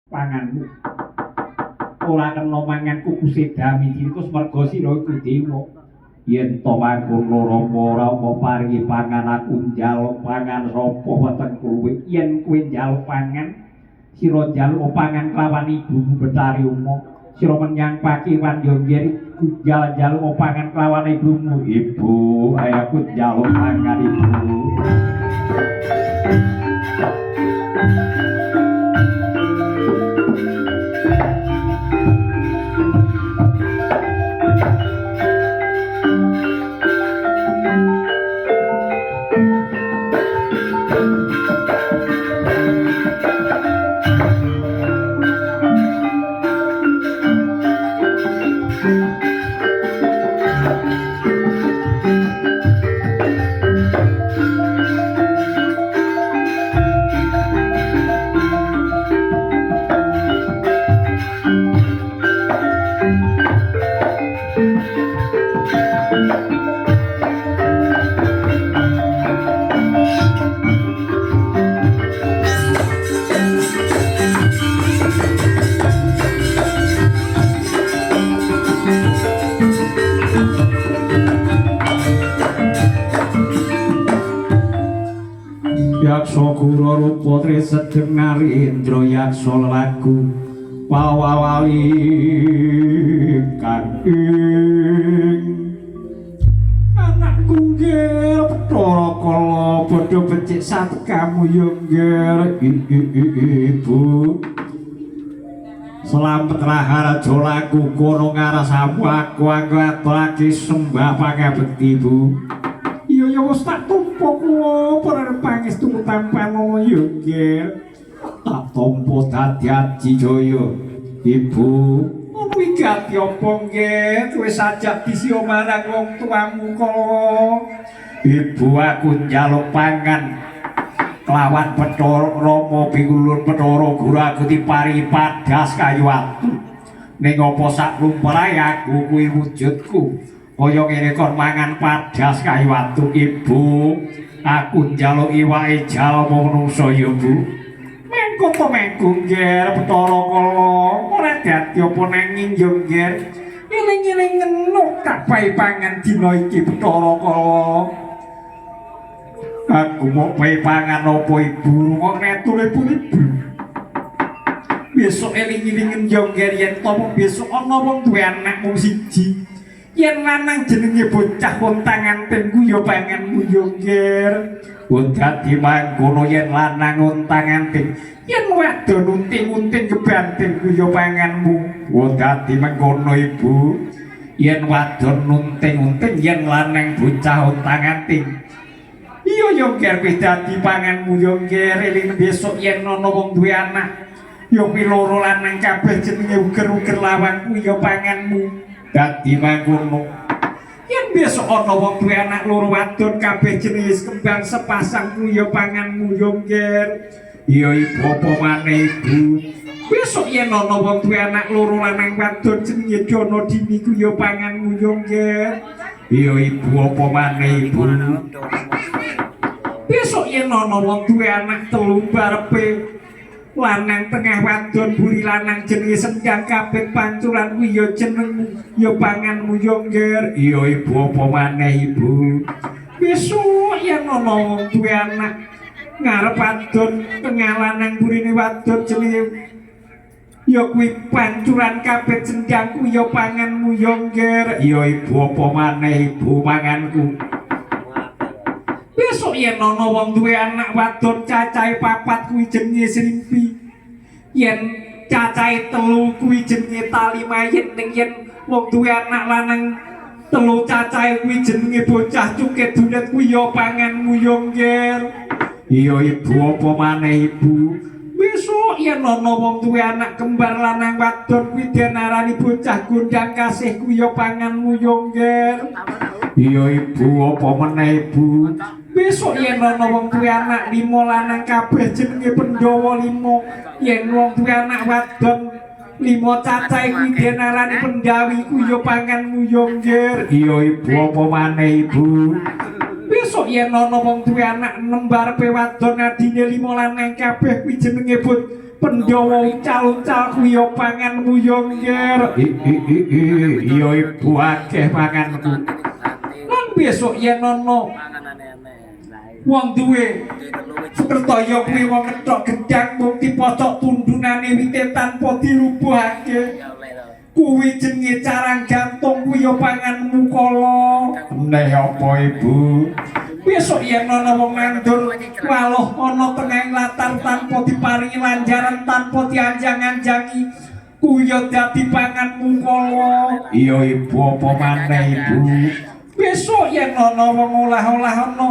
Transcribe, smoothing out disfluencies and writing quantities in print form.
panganmu ora kena mangan kuku sedami iku merga sira iku dewa yen to mangkono Rama paringi pangan aku njaluk pangan sapa weteng kowe yen kowe njaluk pangan sira njaluk pangan kelawan ibumu Betari Uma sira menyang Pakiwan Yongger njaluk pangan kelawan ibumu ibu ayo aku njaluk pangan ibu Yaksa Gura Rupa Trisedeng Narendra Yaksa Lagu Wawawali kang ing anakku nggih Bathara Kala padha becik satekamu yo ibu Slamet Raharaja Lagu kono ngarasamu aku aturake sembah pangabekti Bu ya wis tak tumpuk kula perang pangestu tampano yo nggih tak tampa dadi aji jaya ibu ngono iki ati apa nggih wis ajak disya marang wong tuamu kala ibu aku njaluk pangan kelawan Bathara Rama Bingulur Bathara Guru aku diparingi padas kayu atu ning apa sak lumrahe aku kuwi wujudku kaya ngene kon mangan padas kayu watu ibu aku njaluk iwake jalma manungsa ya Bu mengko to mengko nggih Bathara Kala ora dadi apa nanging yo nggih eling-eling ngenuk tak bae pangan dina iki Bathara Kala aku mau bae pangan apa ibu kok neture pun ibu besok eling-elingen yo nggih yen to besok ana wong duwe anak mung siji yen lanang jenenge bocah untangan tengku ya panganmu yo nggih dadi mangkono yen lanang untangan teng yen wadon unting-unting kebantingku ya panganmu dadi mangkono ibu yen wadon unting-unting yen lanang bocah untangan teng iya yo nggih kowe dadi panganmu yo nggih eling besok yen ana wong duwe anak yo piloro lanang kabeh jenenge uger-uger lawangku ya panganmu dadi mangkono yen besok ana wong duwe anak loro wadon kabeh jenis kembang sepasang kuya panganmu yo nggih ya ibu apa maneh ibu besok yen ana wong duwe anak loro lanang wadon jenenge Dono Dini kuya panganmu yo nggih ya ibu apa maneh ibu besok yen ana wong duwe anak telu barepe lanang tengah wadon buri lanang jenenge sendang kabeh pancuran kuwi ya jeneng ya panganmu yo nggih iya ibu apa maneh ibu besok yen ana wong duwe anak ngarep wadon tengah lanang burine wadon jenenge ya kuwi pancuran kabeh sendang kuwi ya panganmu yo nggih iya ibu apa maneh ibu manganku besok yen ana wong duwe anak wadon cacahe 4 kuwi jenenge Srimpi yen cacahe 3 kuwi jenenge Talimayit ning yen wong duwe anak lanang 3 cacahe kuwi jenenge bocah cuket dunet kuwi ya panganmu yo nggih iya ibu apa maneh ibu besok yen ana wong duwe anak kembar lanang wadon kuwi diarani bocah gondang kasih kuwi ya panganmu yo nggih iya ibu apa meneh ibu besok yen ana wong duwe anak 5 lanang kabeh jenenge Pandhawa 5 yen wong duwe anak wadon 5 cacahe kuwi diarani Pendawi kuwi ya panganmu yo nggih iya ibu apa maneh ibu besok yen ana wong duwe anak 6 barepe wadon adine 5 lanang kabeh kuwi jenenge Pandhawa ucal-ucal kuwi yo panganmu yo nger. Iya ibu akeh panganku. Lan besok yen ana wong duwe pertaya kuwi wong ngethok gedang mung dipocok tundunane wite tanpa dirubuhake. Kuwi jenenge carang gantung kuwi yo panganmu kala. Neh apa ibu? Besok yen ana wong nandur waluh ana tengahing latar tanpa diparingi lanjaran tanpa dianjang-anjangi kuwi yo dadi panganmu kala. Iya ibu apa maneh ibu? Besok yen ana wong olah-olah ana